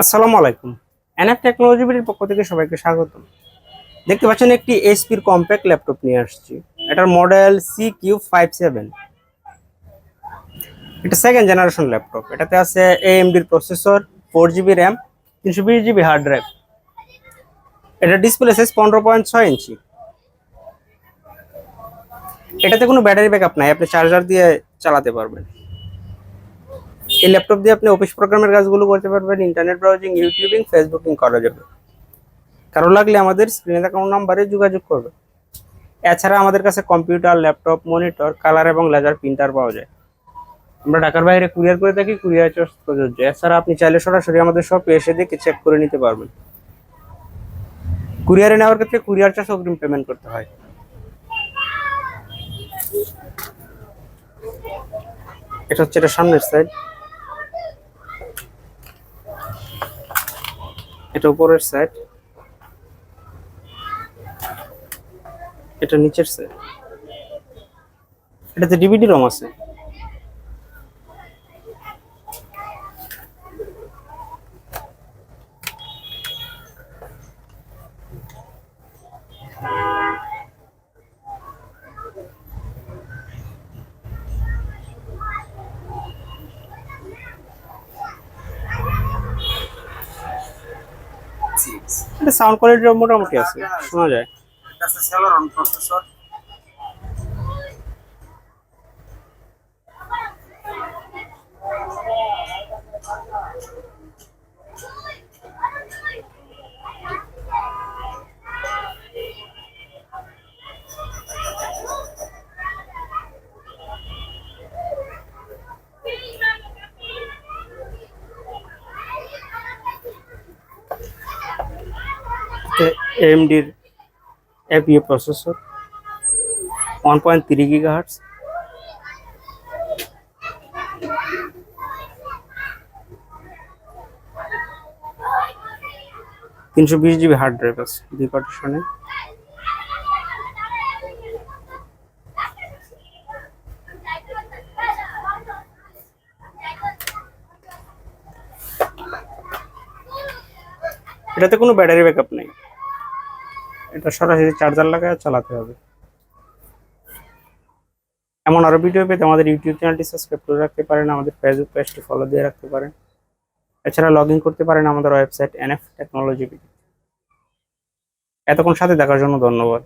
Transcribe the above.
আসসালামু আলাইকুম। NF technology বিডির পক্ষ থেকে সবাইকে স্বাগতম। দেখতে পাচ্ছেন একটি এইচপির কম্প্যাক্ট ল্যাপটপ নিয়ে আসছি। এটার মডেল CQ57। এটা সেকেন্ড জেনারেশন ল্যাপটপ। এটাতে আছে AMD processor, 4 GB RAM, 320 GB hard drive. এটা ডিসপ্লে সাইজ 15.6 ইঞ্চি। এটাতে কোনো ব্যাটারি ব্যাকআপ নাই, আপনি চার্জার দিয়ে চালাতে পারবেন। এই ল্যাপটপ দিয়ে আপনি অফিস প্রোগ্রামের কাজগুলো করতে পারবেন, ইন্টারনেট ব্রাউজিং, ইউটিউবিং, ফেসবুকিং করা যাবে। কারো লাগলে আমাদের স্ক্রিনে থাকা নাম্বারে যোগাযোগ করবে। এছাড়া আমাদের কাছে কম্পিউটার, ল্যাপটপ, মনিটর, কালার এবং লেজার প্রিন্টার পাওয়া যায়। আমরা ঢাকার বাইরে কুরিয়ার করে থাকি, কুরিয়ার চার্জ প্রযোজ্য। এছাড়া আপনি চাইলে সরাসরি আমাদের শপে এসে দেখে চেক করে নিতে পারবেন। কুরিয়ারে নেওয়ার ক্ষেত্রে কুরিয়ার চার্জ অগ্রিম পেমেন্ট করতে হয়। এটা হচ্ছে এটা সামনের সাইড, এটা উপরের সাইড, এটা নিচের সাইড। এটাতে ডিভিডি রম আছে। এটা সাউন্ড কোয়ালিটি মোটামুটি আছে, শোনা যায়। AMDর APU processor, 1.3 GHz, $320 GB hard drive আছে দুই পার্টিশনে। এটাতে কোনো ব্যাটারি ব্যাকআপ নেই, এটা সরাসরি চার্জার লাগায় চালাতে হবে। এমন আরো ভিডিও পেতে আমাদের ইউটিউব চ্যানেলটি সাবস্ক্রাইব করে রাখতে পারেন, আমাদের ফেসবুক পেজটি ফলো দিয়ে রাখতে পারেন। এছাড়া লগ ইন করতে পারেন আমাদের ওয়েবসাইট NF টেকনোলজি। এতক্ষণ সাথে দেখার জন্য ধন্যবাদ।